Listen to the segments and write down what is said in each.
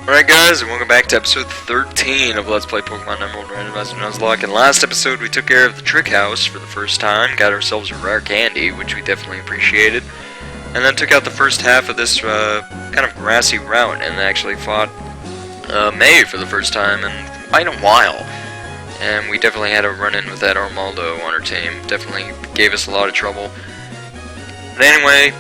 Alright guys, and welcome back to episode 13 of Let's Play Pokemon Emerald Randomizer Nuzlocke. In the last episode we took care of the Trick House for the first time, got ourselves a rare candy, which we definitely appreciated, and then took out the first half of this kind of grassy route and actually fought May for the first time in quite a while. And we definitely had a run-in with that Armaldo on our team, definitely gave us a lot of trouble. But anyway,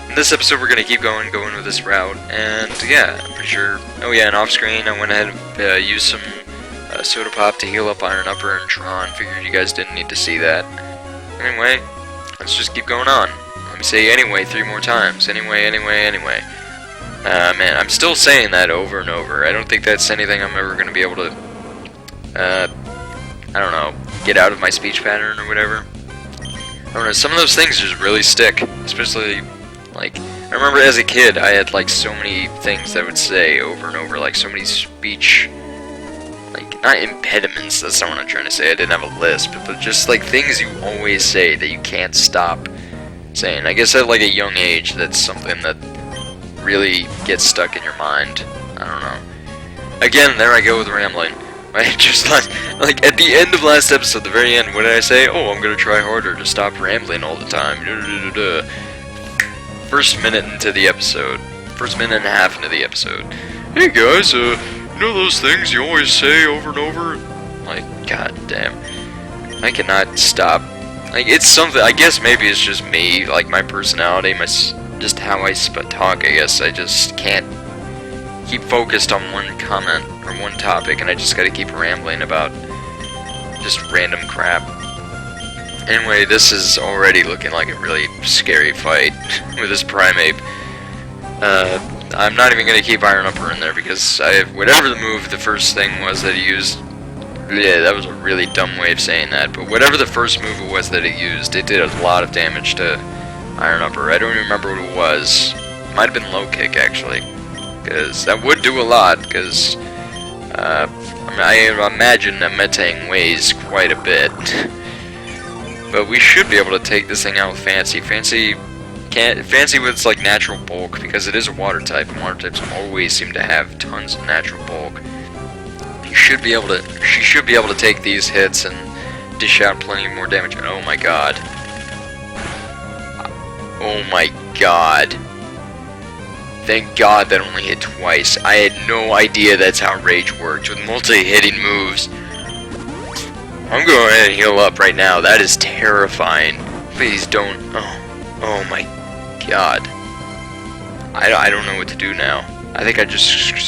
in this episode we're going to keep going with this route, and yeah, I'm pretty sure, oh yeah, and off screen I went ahead and used some Soda Pop to heal up Iron Upper and Tron, figured you guys didn't need to see that. Anyway, let's just keep going on. Let me say anyway 3 more times, anyway. Man, I'm still saying that over and over. I don't think that's anything I'm ever going to be able to, I don't know, get out of my speech pattern or whatever. I don't know, some of those things just really stick, especially, like, I remember as a kid, I had, like, so many things that I would say over and over, like, so many speech, like, not impediments, that's not what I'm trying to say, I didn't have a lisp, but just, like, things you always say that you can't stop saying. I guess at, like, a young age, that's something that really gets stuck in your mind. I don't know. Again, there I go with rambling. I just, like, at the end of last episode, the very end, what did I say? Oh, I'm gonna try harder to stop rambling all the time. First minute into the episode. First minute and a half into the episode. Hey guys, you know those things you always say over and over? Like, god damn. I cannot stop. Like, it's something, I guess maybe it's just me, like my personality, just how I talk, I guess. I just can't keep focused on one comment or one topic, and I just gotta keep rambling about just random crap. Anyway, this is already looking like a really scary fight with this Primeape. I'm not even gonna keep Iron Upper in there because whatever the move, the first thing was that he used. Yeah, that was a really dumb way of saying that. But whatever the first move it was that it used, it did a lot of damage to Iron Upper. I don't even remember what it was. It might have been Low Kick actually, because that would do a lot. Because I imagine that Metang weighs quite a bit. But we should be able to take this thing out with Fancy. Fancy with its like natural bulk, because it is a water type, and water types always seem to have tons of natural bulk. She should be able to take these hits and dish out plenty more damage. Oh my god. Oh my god. Thank god that only hit twice. I had no idea that's how Rage worked with multi-hitting moves. I'm going ahead and heal up right now. That is terrifying. Please don't. Oh my god. I don't know what to do now. I think I just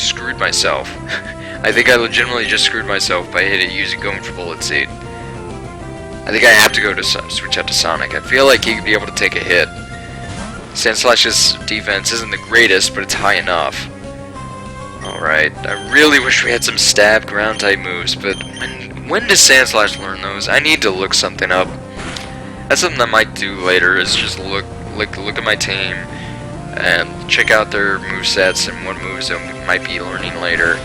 screwed myself. I think I legitimately just screwed myself by going for Bullet Seed. I think I have to go to switch out to Sonic. I feel like he could be able to take a hit. Sandslash's defense isn't the greatest, but it's high enough. Alright, I really wish we had some stab ground type moves, but when does Sandslash learn those? I need to look something up. That's something I might do later, is just look at my team and check out their movesets and what moves they might be learning later.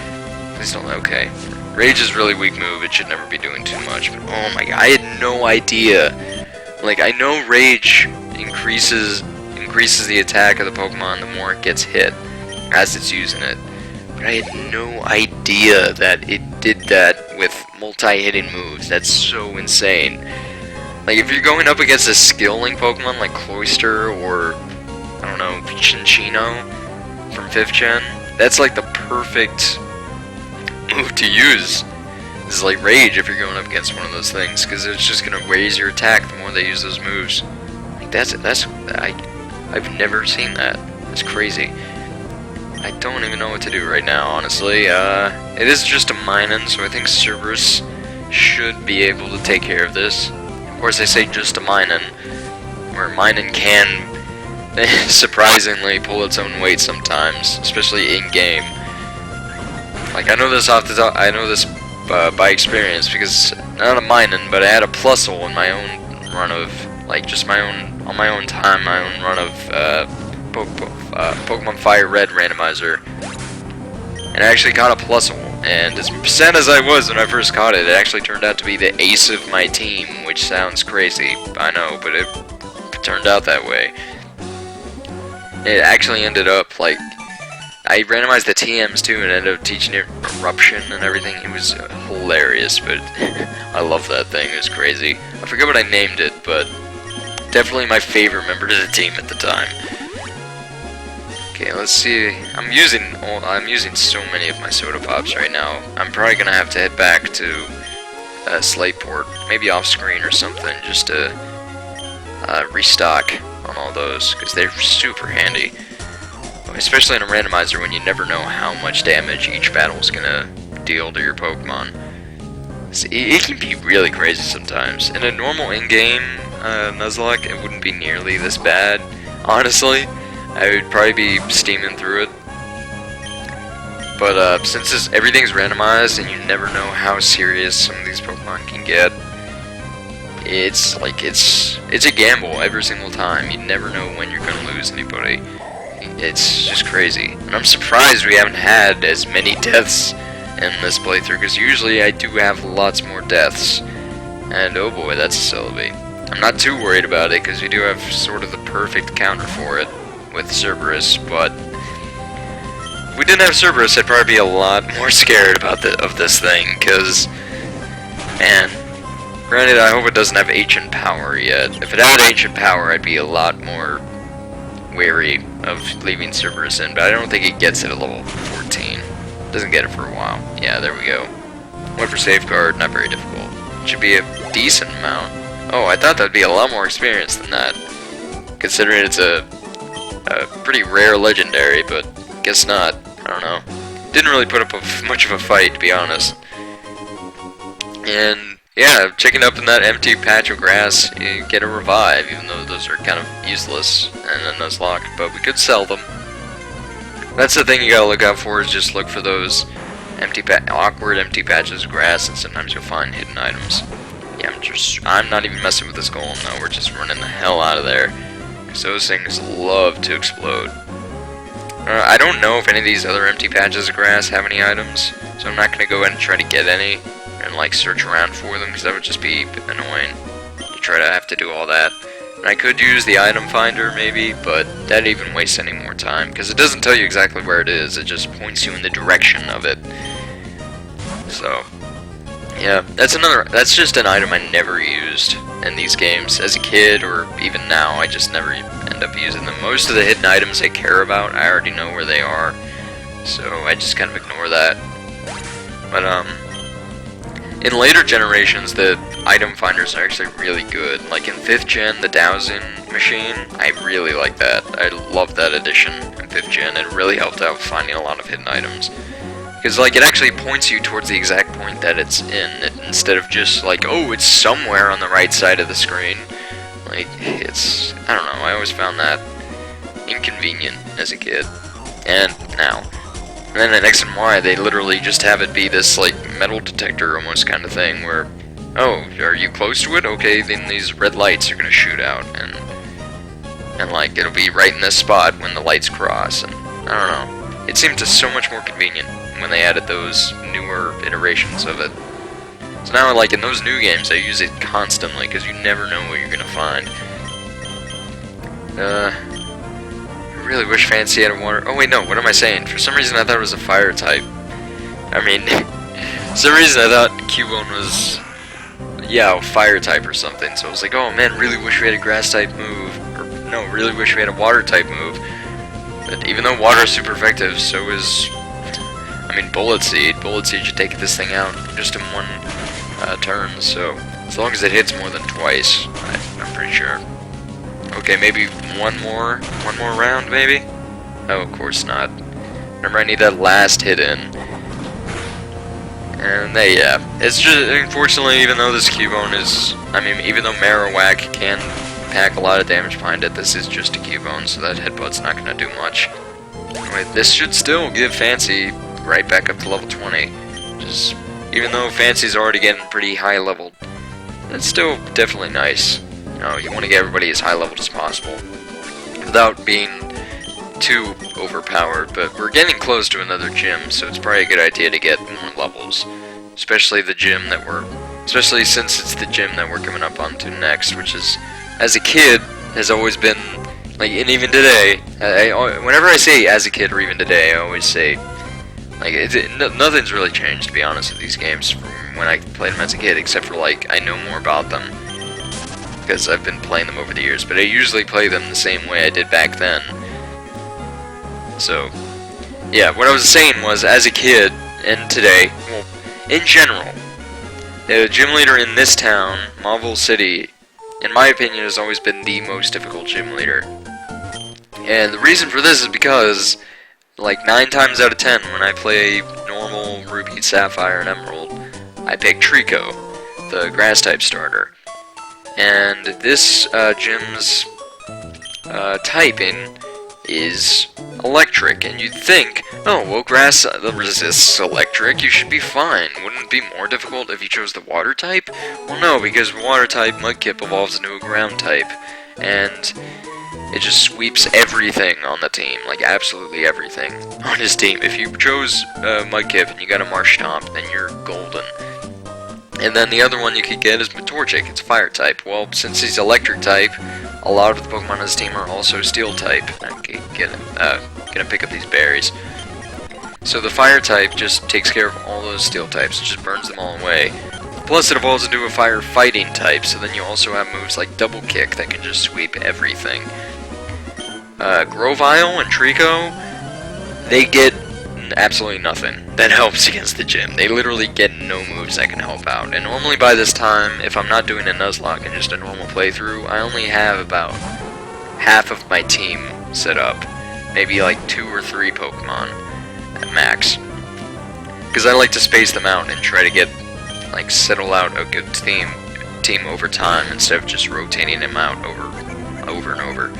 Please don't. Okay. Rage is a really weak move, it should never be doing too much, but oh my god, I had no idea. Like, I know Rage increases the attack of the Pokemon the more it gets hit as it's using it. But I had no idea that it did that with multi-hitting moves. That's so insane. Like, if you're going up against a skill-link Pokemon like Cloyster or, I don't know, Chinchino from 5th Gen, that's like the perfect move to use. This is like Rage if you're going up against one of those things, because it's just going to raise your attack the more they use those moves. Like, I've never seen that. That's crazy. I don't even know what to do right now, honestly. It is just a Minun, so I think Cerberus should be able to take care of this. Of course, I say just a Minun, where Minun can surprisingly pull its own weight sometimes, especially in game. Like, I know this by experience, because not a Minun, but I had a Plusle in my own run of, like, just on my own time, my own run of Pokemon Fire Red Randomizer, and I actually caught a Plusle, and as sad as I was when I first caught it, it actually turned out to be the ace of my team, which sounds crazy, I know, but it turned out that way. It actually ended up, like, I randomized the TMs too and ended up teaching it Eruption and everything. It was hilarious, but I love that thing. It was crazy. I forget what I named it, but definitely my favorite member to the team at the time. Okay, let's see. I'm using so many of my soda pops right now. I'm probably gonna have to head back to Slateport, maybe off screen or something, just to restock on all those, because they're super handy. Especially in a randomizer when you never know how much damage each battle is gonna deal to your Pokemon. It can be really crazy sometimes. In a normal in-game Nuzlocke, it wouldn't be nearly this bad, honestly. I would probably be steaming through it. But since everything's randomized and you never know how serious some of these Pokemon can get, it's a gamble every single time. You never know when you're gonna lose anybody. It's just crazy. And I'm surprised we haven't had as many deaths in this playthrough, because usually I do have lots more deaths. And oh boy, that's a Celebi. I'm not too worried about it, because we do have sort of the perfect counter for it with Cerberus, but if we didn't have Cerberus, I'd probably be a lot more scared about of this thing, because, man, granted, I hope it doesn't have Ancient Power yet. If it had Ancient Power, I'd be a lot more wary of leaving Cerberus in, but I don't think it gets it at level 14. Doesn't get it for a while. Yeah, there we go. Went for Safeguard, not very difficult. Should be a decent amount. Oh, I thought that'd be a lot more experience than that, considering it's a pretty rare legendary, but guess not. I don't know. Didn't really put up much of a fight, to be honest. And yeah, checking up in that empty patch of grass, you get a revive, even though those are kind of useless and a Nuzlocke, but we could sell them. That's the thing you gotta look out for, is just look for those awkward empty patches of grass, and sometimes you'll find hidden items. Yeah, I'm not even messing with this golem though, we're just running the hell out of there, because those things love to explode. I don't know if any of these other empty patches of grass have any items, so I'm not gonna go ahead and try to get any and like search around for them, because that would just be annoying. You try to have to do all that. And I could use the item finder maybe, but that even wastes any more time, because it doesn't tell you exactly where it is, it just points you in the direction of it. So yeah, that's just an item I never used in these games as a kid, or even now. I just never end up using them. Most of the hidden items I care about, I already know where they are, so I just kind of ignore that. But in later generations, the item finders are actually really good. Like in 5th gen, the Dowsing machine, I really like that. I love that addition in 5th gen. It really helped out finding a lot of hidden items. Because like it actually points you towards the exact point that it's in, instead of just like, oh, it's somewhere on the right side of the screen. Like, I don't know, I always found that inconvenient as a kid. And now. And then at X and Y, they literally just have it be this, like, metal detector almost kind of thing, where, oh, are you close to it? Okay, then these red lights are gonna shoot out, and like, it'll be right in this spot when the lights cross, and I don't know. It seemed just so much more convenient when they added those newer iterations of it. So now, like, in those new games, I use it constantly, because you never know what you're gonna find. I really wish Fancy had a water... Oh wait, no, what am I saying? For some reason I thought it was a fire type. I mean, for some reason I thought Cubone was, yeah, a fire type or something. So I was like, oh man, really wish we had a grass type move. Or, no, really wish we had a water type move. But even though water is super effective, so is... I mean, Bullet Seed. Bullet Seed should take this thing out just in one turn, so... As long as it hits more than twice, I'm pretty sure. Okay, maybe one more round, maybe? Oh, of course not. Remember, I need that last hit in. And yeah, it's just, unfortunately, even though this Cubone is, I mean, even though Marowak can pack a lot of damage behind it, this is just a Cubone, so that Headbutt's not gonna do much. Anyway, this should still give Fancy right back up to level 20. Just, even though Fancy's already getting pretty high leveled, that's still definitely nice. You know, you want to get everybody as high leveled as possible without being too overpowered, but we're getting close to another gym, so it's probably a good idea to get more levels. Especially since it's the gym that we're coming up onto next, which is, as a kid, has always been Like, and even today, whenever I say as a kid or even today, I always say, like, nothing's really changed, to be honest, with these games from when I played them as a kid, except for, like, I know more about them, because I've been playing them over the years, but I usually play them the same way I did back then. So, yeah, what I was saying was, as a kid, and today, well, in general, the gym leader in this town, Marvel City, in my opinion, has always been the most difficult gym leader. And the reason for this is because, like 9 times out of 10, when I play normal Ruby, Sapphire, and Emerald, I pick Trico, the grass-type starter. And this gym's typing is electric, and you'd think, oh, well, grass resists electric, you should be fine. Wouldn't it be more difficult if you chose the water type? Well, no, because water type Mudkip evolves into a ground type, and it just sweeps everything on the team, like absolutely everything on his team. If you chose Mudkip and you got a Marshtomp, then you're golden. And then the other one you could get is Torchic, it's fire type. Well, since he's electric type, a lot of the Pokemon on his team are also steel type. Okay, gonna pick up these berries. So the fire type just takes care of all those steel types, it just burns them all away. Plus it evolves into a fire fighting type, so then you also have moves like Double Kick that can just sweep everything. Grovyle and Trico, they get absolutely nothing that helps against the gym. They literally get no moves that can help out. And normally by this time, if I'm not doing a Nuzlocke and just a normal playthrough, I only have about half of my team set up. Maybe like 2 or 3 Pokemon at max. Because I like to space them out and try to get, like, settle out a good team over time instead of just rotating them out over and over.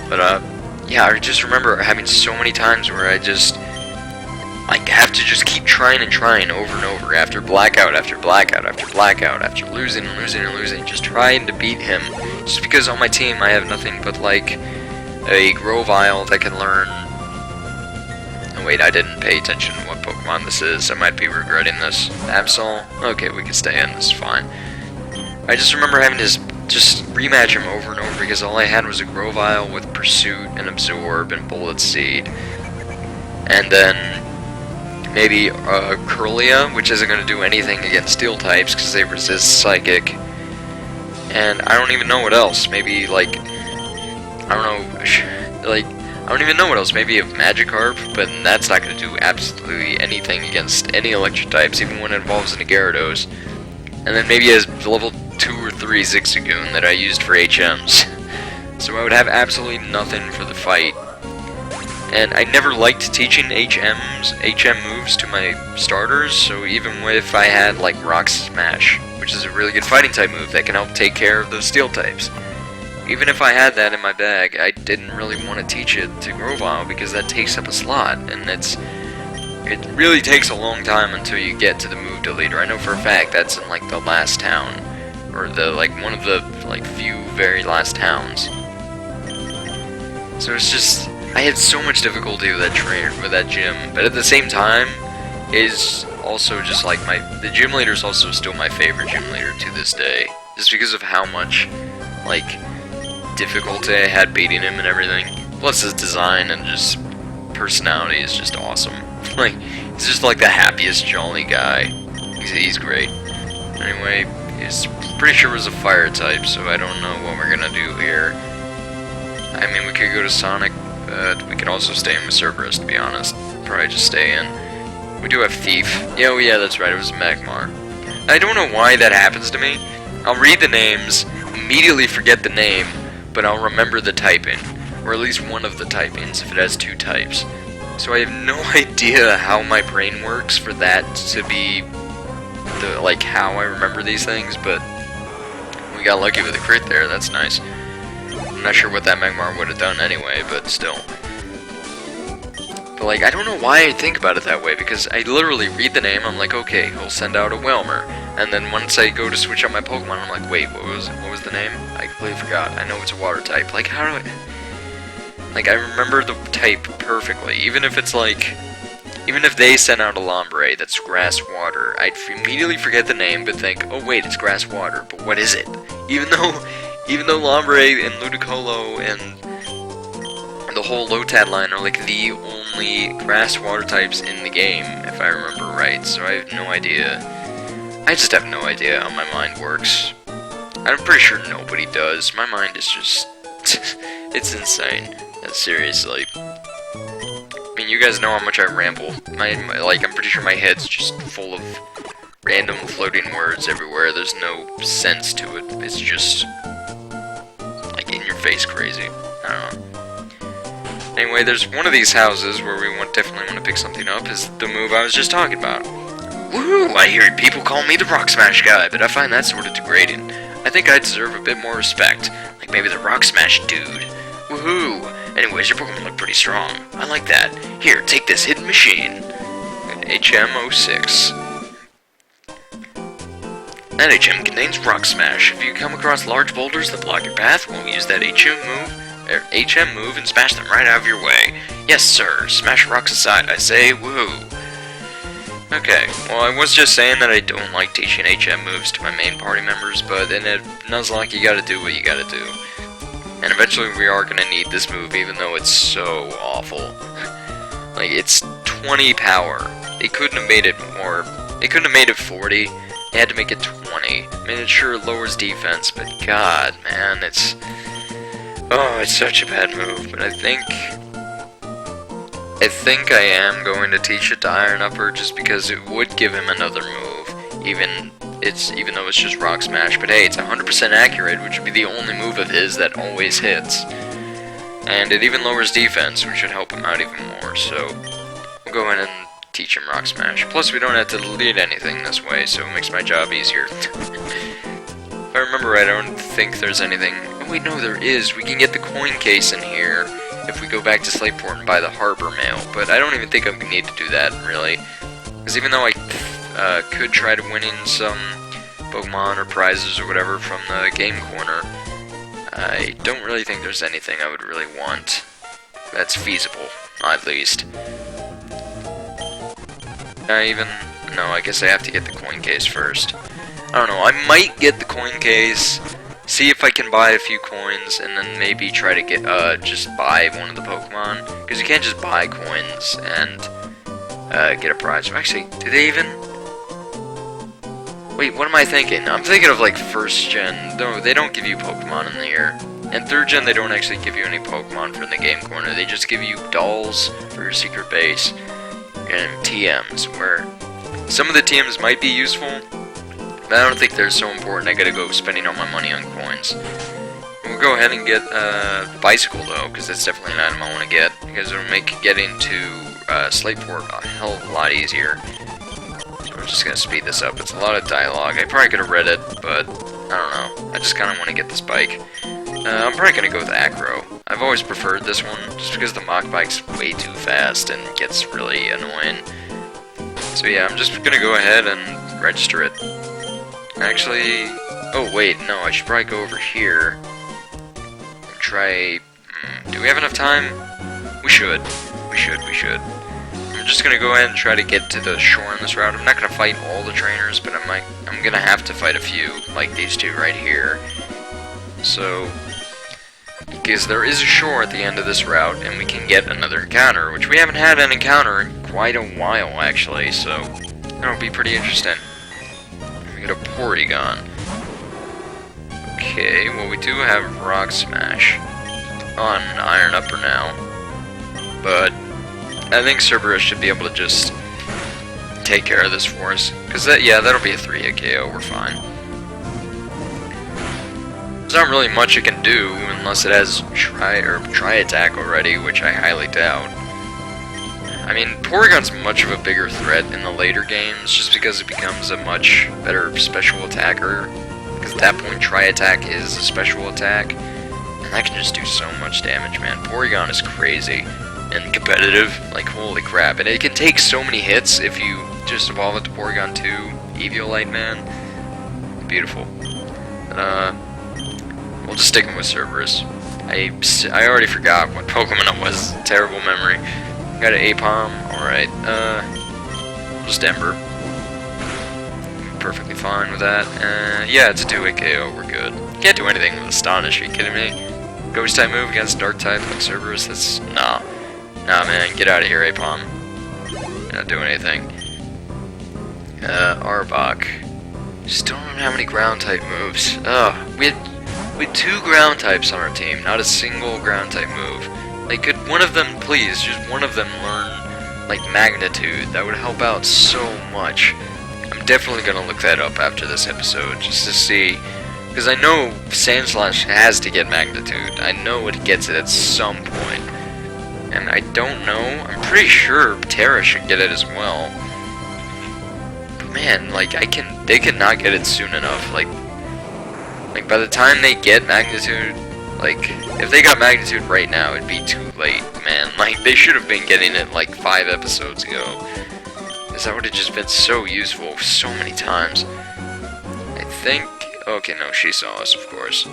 But yeah, I just remember having so many times where I just have to just keep trying and trying over and over after blackout after blackout after blackout after losing and losing and losing, just trying to beat him. Just because on my team I have nothing but like a Grovyle that can learn. Oh wait, I didn't pay attention to what Pokemon this is. I might be regretting this. Absol? Okay, we can stay in. This is fine. I just remember having to just rematch him over and over because all I had was a Grovyle with Pursuit and Absorb and Bullet Seed. And then maybe Curlia, which isn't going to do anything against Steel types because they resist Psychic. And I don't even know what else. Maybe, like, I don't know, like, I don't even know what else. Maybe a Magikarp, but that's not going to do absolutely anything against any electric types, even when it evolves into Gyarados. And then maybe a level 2 or 3 Zigzagoon that I used for HMs. So I would have absolutely nothing for the fight. And I never liked teaching HM moves to my starters, so even if I had like Rock Smash, which is a really good fighting type move that can help take care of those steel types. Even if I had that in my bag, I didn't really want to teach it to Grovyle because that takes up a slot, and it really takes a long time until you get to the move deleter. I know for a fact that's in like the last town, or the one of the like few very last towns. So it's just, I had so much difficulty with that trainer, with that gym, but at the same time, is also just like the gym leader is also still my favorite gym leader to this day, just because of how much like difficulty I had beating him and everything. Plus his design and just personality is just awesome. Like, he's just like the happiest, jolly guy. He's great. Anyway, he's pretty sure it was a fire type, so I don't know what we're gonna do here. I mean, we could go to Sonic, but we could also stay in with Cerberus, to be honest. Probably just stay in. We do have Thief. Oh yeah, that's right, it was Magmar. I don't know why that happens to me. I'll read the names, immediately forget the name, but I'll remember the typing. Or at least one of the typings, if it has 2 types. So I have no idea how my brain works for that to be how I remember these things, but we got lucky with a crit there, that's nice. I'm not sure what that Magmar would have done anyway, but still. But like, I don't know why I think about it that way, because I literally read the name, I'm like, okay, he'll send out a Whelmer, and then once I go to switch out my Pokemon, I'm like, wait, what was the name? I completely forgot. I know it's a water type. Like, how do I... Like, I remember the type perfectly, even if it's like... Even if they sent out a Lombre that's grass-water, I'd immediately forget the name, but think, oh wait, it's grass-water, but what is it? Even though Lombre and Ludicolo and the whole Lotad line are like the only grass water types in the game, if I remember right, so I have no idea. I just have no idea how my mind works. I'm pretty sure nobody does. My mind is just... it's insane. Seriously. I mean, you guys know how much I ramble. I'm pretty sure my head's just full of random floating words everywhere. There's no sense to it. It's just... like, in-your-face crazy. I don't know. Anyway, there's one of these houses where we definitely want to pick something up, is the move I was just talking about. Woohoo! I hear people call me the Rock Smash guy, but I find that sort of degrading. I think I deserve a bit more respect, like maybe the Rock Smash dude. Woohoo! Anyways, your Pokemon look pretty strong. I like that. Here, take this hidden machine. HM06. That HM contains Rock Smash. If you come across large boulders that block your path, we'll use that HM move and smash them right out of your way. Yes, sir. Smash rocks aside, I say. Woohoo! Okay, well, I was just saying that I don't like teaching HM moves to my main party members, but in a Nuzlocke, you gotta do what you gotta do. And eventually we are gonna need this move, even though it's so awful. Like, it's 20 power. They couldn't have made it more... They couldn't have made it 40. They had to make it 20. I mean, it sure lowers defense, but god, man, it's... Oh, it's such a bad move, but I think I am going to teach it to Iron Upper just because it would give him another move, even though it's just Rock Smash. But hey, it's 100% accurate, which would be the only move of his that always hits. And it even lowers defense, which should help him out even more, so we'll go ahead and teach him Rock Smash. Plus, we don't have to delete anything this way, so it makes my job easier. If I remember right, I don't think there's anything... Oh wait, no, there is. We can get the coin case in here if we go back to Slateport and buy the Harbor Mail, but I don't even think I'm going to need to do that, really. Because even though I could try to win in some Pokemon or prizes or whatever from the game corner, I don't really think there's anything I would really want that's feasible, at least. No, I guess I have to get the coin case first. I don't know, I might get the coin case, see if I can buy a few coins, and then maybe try to get, just buy one of the Pokemon. Because you can't just buy coins and, get a prize. Actually, do they even... Wait, what am I thinking? I'm thinking of, like, first gen. No, they don't give you Pokemon in the year. And third gen, they don't actually give you any Pokemon from the game corner. They just give you dolls for your secret base. And TMs, where some of the TMs might be useful, but I don't think they're so important. I gotta go spending all my money on coins. We'll go ahead and get Bicycle, though, because that's definitely an item I want to get, because it'll make getting to Slateport a hell of a lot easier. So we're just gonna speed this up. It's a lot of dialogue. I probably could have read it, but I don't know. I just kind of want to get this bike. I'm probably gonna go with Acro. I've always preferred this one, just because the Mach Bike's way too fast and gets really annoying. So yeah, I'm just gonna go ahead and register it. Actually, oh wait, no, I should probably go over here and try... do we have enough time? We should. We should. I'm just gonna go ahead and try to get to the shore on this route. I'm not gonna fight all the trainers, but I'm gonna have to fight a few, like these two right here. So, because there is a shore at the end of this route, and we can get another encounter, which we haven't had an encounter in quite a while, actually, so that'll be pretty interesting. We get a Porygon. Okay, well, we do have Rock Smash on Iron Upper now, but I think Cerberus should be able to just take care of this for us, because that'll be a 3-hit KO, we're fine. There's not really much it can do unless it has Tri Attack already, which I highly doubt. I mean, Porygon's much of a bigger threat in the later games, just because it becomes a much better special attacker. Because at that point, Tri Attack is a special attack, and that can just do so much damage, man. Porygon is crazy and competitive, like holy crap. And it can take so many hits if you just evolve it to Porygon 2, Eviolite, man. Beautiful. We'll just stick him with Cerberus. I already forgot what Pokemon it was. Terrible memory. Got an Apom. Alright, just Ember. Perfectly fine with that. Yeah, it's a 2-hit KO. We're good. Can't do anything with Astonish. Are you kidding me? Ghost type move against Dark type like Cerberus. That's nah, man. Get out of here, Apom. You're not doing anything. Arbok. Still don't have any ground type moves. We had 2 ground types on our team, not a single ground type move. Like, could one of them, please, just one of them learn, like, Magnitude? That would help out so much. I'm definitely gonna look that up after this episode, just to see, because I know Sandslash has to get Magnitude. I know it gets it at some point. And I don't know, I'm pretty sure Terra should get it as well. Man, like, they cannot get it soon enough. Like by the time they get Magnitude, like, if they got Magnitude right now, it'd be too late, man. Like, they should have been getting it, like, 5 episodes ago. Because that would have just been so useful so many times. I think, okay, no, she saw us, of course.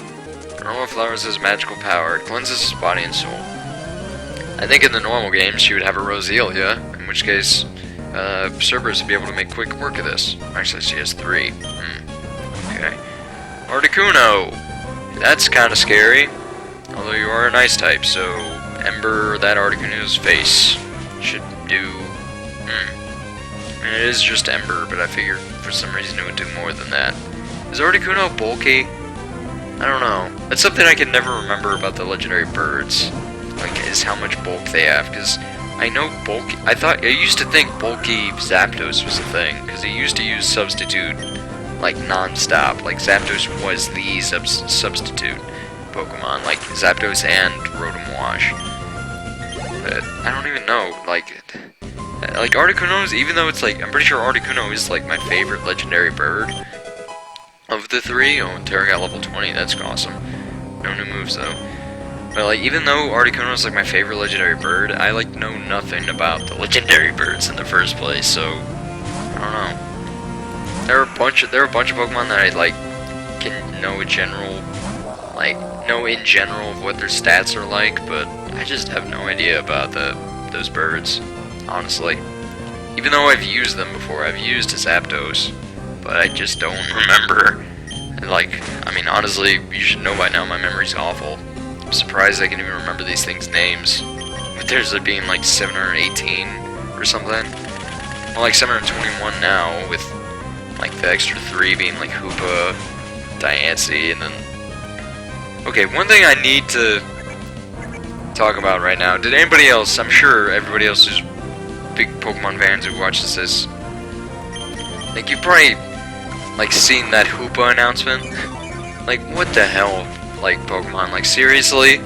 Normal Flowers has magical power. It cleanses his body and soul. I think in the normal game, she would have a Roselia, in which case, Cerberus would be able to make quick work of this. Actually, she has 3. Okay. Articuno! That's kind of scary. Although you are an ice type, so Ember that Articuno's face should do. I mean, it is just Ember, but I figured for some reason it would do more than that. Is Articuno bulky? I don't know. That's something I can never remember about the legendary birds. Like, is how much bulk they have, because I know bulky. I used to think bulky Zapdos was a thing, because he used to use substitute, like, non-stop. Like, Zapdos was the substitute Pokemon, like Zapdos and Rotom Wash. But I don't even know, like Articuno's, even though it's like, I'm pretty sure Articuno is like my favorite legendary bird of the 3. Oh, and Terra got level 20, that's awesome. No new moves though. But like, even though Articuno is like my favorite legendary bird, I like know nothing about the legendary birds in the first place, so I don't know. There are a bunch of Pokemon that I like can know in general of what their stats are like, but I just have no idea about those birds, honestly. Even though I've used them before, I've used Zapdos, but I just don't remember. Like, I mean, honestly, you should know by now my memory's awful. I'm surprised I can even remember these things' names. But there's like being like 718 or something. Well, like 721 now, with like the extra 3 being like Hoopa, Diancie, and then... Okay, one thing I need to talk about right now. Did anybody else, I'm sure everybody else who's big Pokemon fans who watches this, like, you've probably, like, seen that Hoopa announcement? Like, what the hell? Like, Pokemon, like, seriously?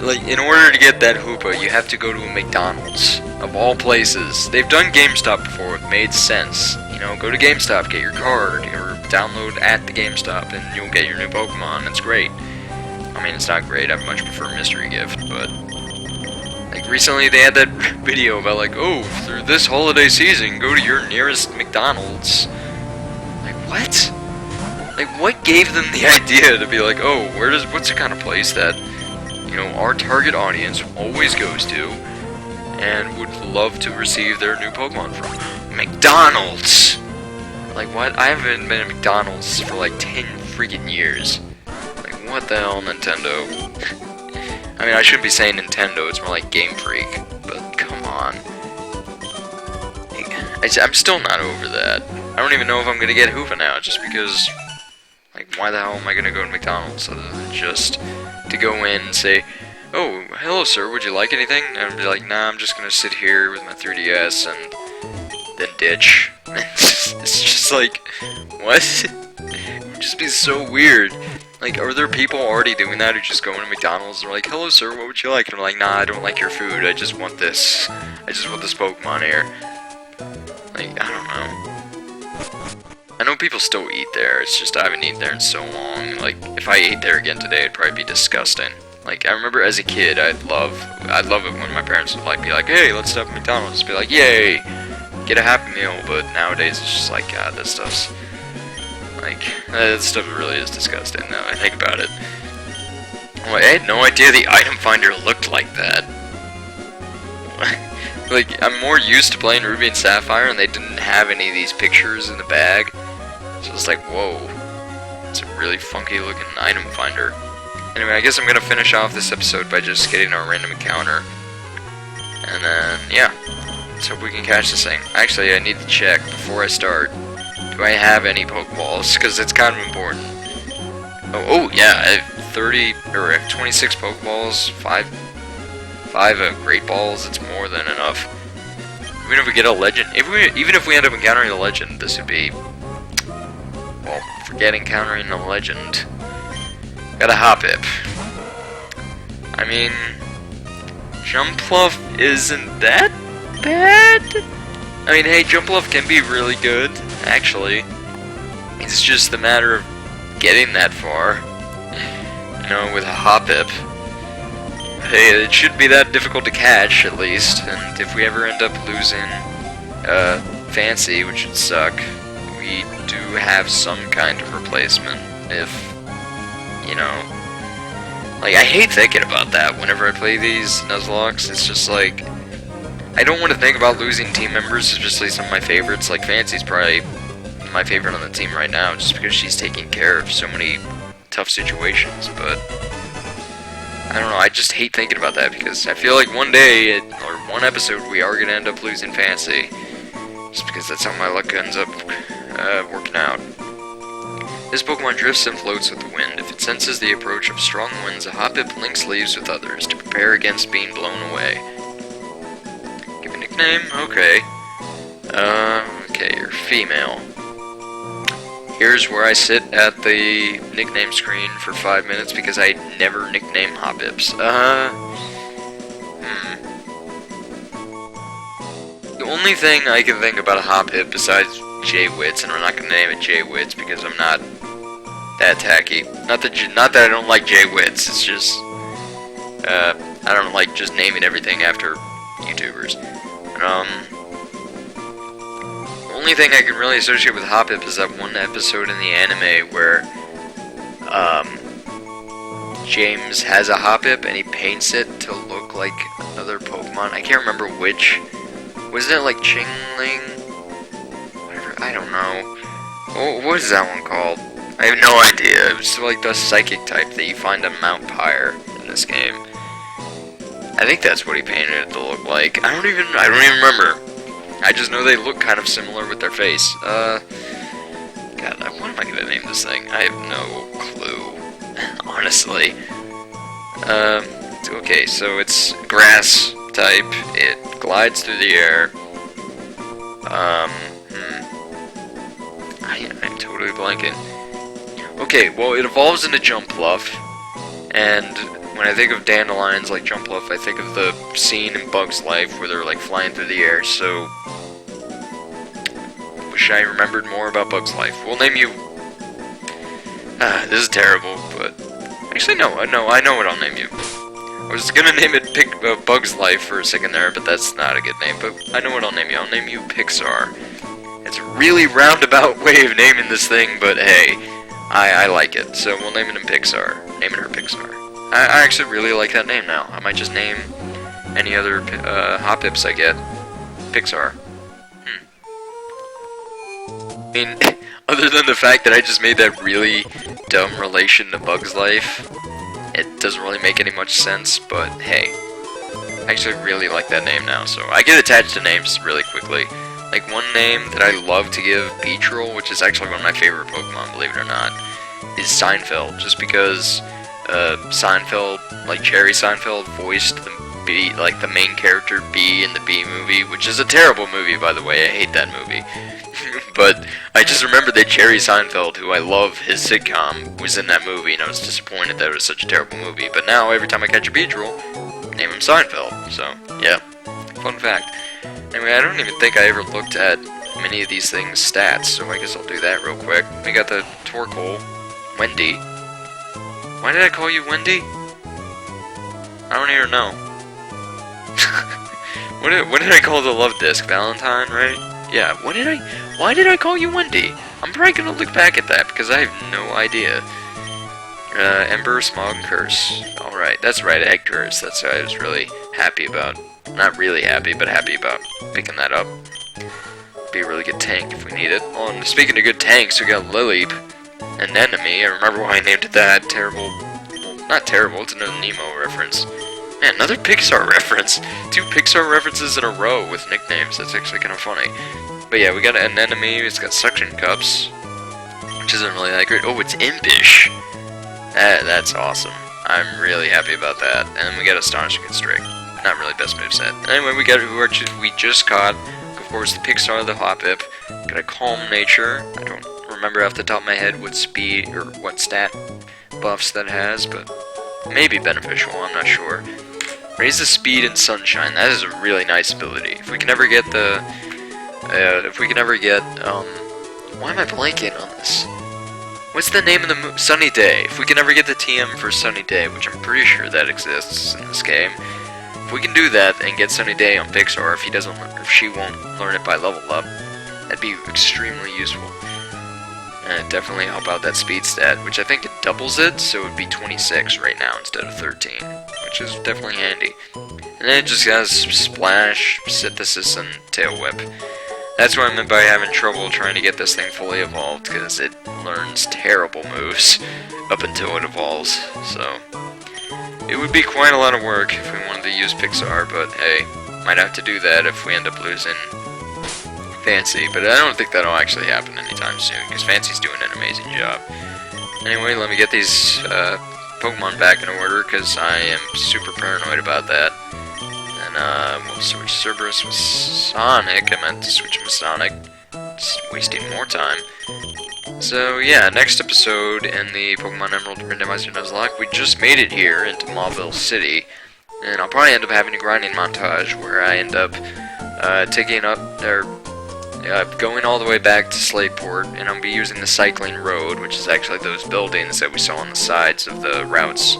Like, in order to get that Hoopa, you have to go to a McDonald's, of all places. They've done GameStop before, it made sense. You know, go to GameStop, get your card, or download at the GameStop, and you'll get your new Pokemon. It's great. I mean, it's not great, I much prefer Mystery Gift, but... Like, recently they had that video about, like, oh, through this holiday season, go to your nearest McDonald's. Like, what? Like, what gave them the idea to be like, oh, what's the kind of place that, you know, our target audience always goes to, and would love to receive their new Pokemon from? McDonald's! Like, what? I haven't been at McDonald's for like 10 freaking years. Like, what the hell, Nintendo? I mean, I shouldn't be saying Nintendo, it's more like Game Freak, but come on. I'm still not over that. I don't even know if I'm gonna get Hoopa now, just because, like, why the hell am I gonna go to McDonald's other than just to go in and say, oh, hello sir, would you like anything? And I'd be like, nah, I'm just gonna sit here with my 3DS and then ditch. It's just like, what? It would just be so weird. Like, are there people already doing that who just go into McDonald's and are like, hello sir, what would you like? And I'm like, nah, I don't like your food, I just want this. I just want this Pokemon here. Like, I don't know. I know people still eat there, it's just I haven't eaten there in so long. Like, if I ate there again today, it'd probably be disgusting. Like, I remember as a kid, I'd love it when my parents would, like, be like, hey, let's stop at McDonald's. Be like, yay, get a Happy Meal. But nowadays, it's just like, God, that stuff's, like, that stuff really is disgusting now I think about it. Well, I had no idea the item finder looked like that. Like, I'm more used to playing Ruby and Sapphire, and they didn't have any of these pictures in the bag. So it's like, whoa, it's a really funky looking item finder. Anyway, I guess I'm gonna finish off this episode by just getting our random encounter. And then, yeah. Let's hope we can catch this thing. Actually, I need to check before I start. Do I have any Pokeballs? Because it's kind of important. Oh yeah, I have 30, or I have 26 Pokeballs, 5 Great Balls. It's more than enough. Even if we get a legend, even if we end up encountering a legend, this would be, well, forget encountering a legend. Got a Hoppip. I mean, Jumpluff isn't that bad? I mean, hey, Jumpluff can be really good, actually. It's just a matter of getting that far, you know, with a Hoppip. Hey, it shouldn't be that difficult to catch, at least, and if we ever end up losing Fancy, which would suck, we do have some kind of replacement, if, you know, like, I hate thinking about that whenever I play these Nuzlockes. It's just like, I don't want to think about losing team members, especially some of my favorites. Like, Fancy's probably my favorite on the team right now, just because she's taking care of so many tough situations, but I don't know, I just hate thinking about that, because I feel like one day, or one episode, we are going to end up losing Fancy, just because that's how my luck ends up working out. This Pokemon drifts and floats with the wind. If it senses the approach of strong winds, a Hoppip links leaves with others to prepare against being blown away. Give a nickname? Okay. Okay, you're female. Here's where I sit at the nickname screen for 5 minutes because I never nickname Hoppips. The only thing I can think about a Hoppip besides J-Wits, and I'm not going to name it J-Wits because I'm not that tacky. Not that I don't like J-Wits, it's just, I don't like just naming everything after YouTubers. The only thing I can really associate with Hoppip is that one episode in the anime where James has a Hoppip and he paints it to look like another Pokemon. I can't remember which. Wasn't it like Chingling? Whatever, I don't know. Oh, what is that one called? I have no idea. It was like the psychic type that you find on Mount Pyre in this game. I think that's what he painted it to look like. I don't even remember. I just know they look kind of similar with their face. God, what am I gonna name this thing? I have no clue, honestly. Okay, so it's grass type. It glides through the air. I'm totally blanking. Okay, well, it evolves into Jumpluff, and when I think of dandelions like Jumpluff, I think of the scene in Bug's Life where they're like flying through the air, so wish I remembered more about Bug's Life. We'll name you, this is terrible, but actually no, I know what I'll name you. I was gonna name it Bug's Life for a second there, but that's not a good name, but I know what I'll name you. I'll name you Pixar. It's a really roundabout way of naming this thing, but hey, I like it, so we'll name it in Pixar. Naming her Pixar. I actually really like that name now. I might just name any other Hoppips I get Pixar. I mean, other than the fact that I just made that really dumb relation to Bug's Life, it doesn't really make any much sense, but hey. I actually really like that name now, so I get attached to names really quickly. Like, one name that I love to give Beetrol, which is actually one of my favorite Pokemon, believe it or not, is Seinfeld, just because Seinfeld, like Jerry Seinfeld, voiced the main character Bee in the Bee movie, which is a terrible movie, by the way. I hate that movie. But I just remember that Jerry Seinfeld, who I love his sitcom, was in that movie, and I was disappointed that it was such a terrible movie. But now, every time I catch a Beetrol, name him Seinfeld. So, yeah. Fun fact. Anyway, I don't even think I ever looked at many of these things' stats, so I guess I'll do that real quick. We got the Torkoal, Wendy. Why did I call you Wendy? I don't even know. What did I call the love disc? Valentine, right? Yeah, why did I call you Wendy? I'm probably gonna look back at that, because I have no idea. Ember, Smog, Curse. Alright, that's right, Egg Curse. That's what I was really happy about. Not really happy, but happy about picking that up. Be a really good tank if we need it. Oh, and speaking of good tanks, we got Lileep, an enemy. I remember why I named it that. Terrible not terrible. It's another Nemo reference. Man, another Pixar reference. 2 Pixar references in a row with nicknames. That's actually kind of funny. But yeah, we got an enemy. It's got suction cups, which isn't really that great. Oh, it's impish. That's awesome. I'm really happy about that. And then we got Astonishing Constrict. Not really best moveset. Anyway, we just caught, of course, the Pixar, the Hoppip. Got a Calm Nature. I don't remember off the top of my head what speed or what stat buffs that has, but maybe beneficial. I'm not sure. Raise the speed and sunshine. That is a really nice ability. If we can ever get the, why am I blanking on this? What's the name of the Sunny Day? If we can ever get the TM for Sunny Day, which I'm pretty sure that exists in this game, if we can do that and get Sunny Day on Pixar, if she won't learn it by level up, that'd be extremely useful. And it'd definitely help out that speed stat, which I think it doubles it, so it would be 26 right now instead of 13, which is definitely handy. And then it just has Splash, Synthesis, and Tail Whip. That's what I meant by having trouble trying to get this thing fully evolved, because it learns terrible moves up until it evolves. So it would be quite a lot of work if we wanted to use Pixar, but hey, might have to do that if we end up losing Fancy. But I don't think that'll actually happen anytime soon, because Fancy's doing an amazing job. Anyway, let me get these Pokemon back in order, because I am super paranoid about that. We'll switch Cerberus with Sonic. I meant to switch him with Sonic. Just wasting more time. So yeah, next episode in the Pokemon Emerald Randomizer Nuzlocke, we just made it here into Mauville City, and I'll probably end up having a grinding montage where I end up going all the way back to Slateport, and I'll be using the cycling road, which is actually those buildings that we saw on the sides of the routes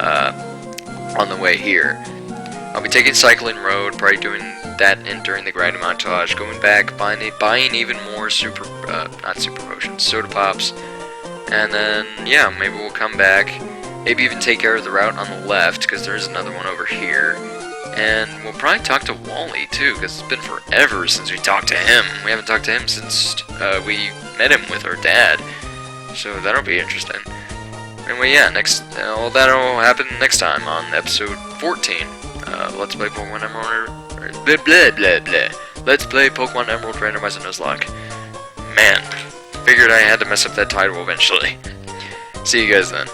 on the way here. I'll be taking Cycling Road, probably doing that during the grinding montage, going back, buying even more not super potions, soda pops, and then, yeah, maybe we'll come back, maybe even take care of the route on the left, because there's another one over here, and we'll probably talk to Wally, too, because it's been forever since we talked to him. We haven't talked to him since we met him with our dad, so that'll be interesting. Anyway, yeah, that'll happen next time on episode 14. Let's play Pokemon Emerald. Let's play Pokemon Emerald Randomizer Nuzlocke. Man, figured I had to mess up that title eventually. See you guys then.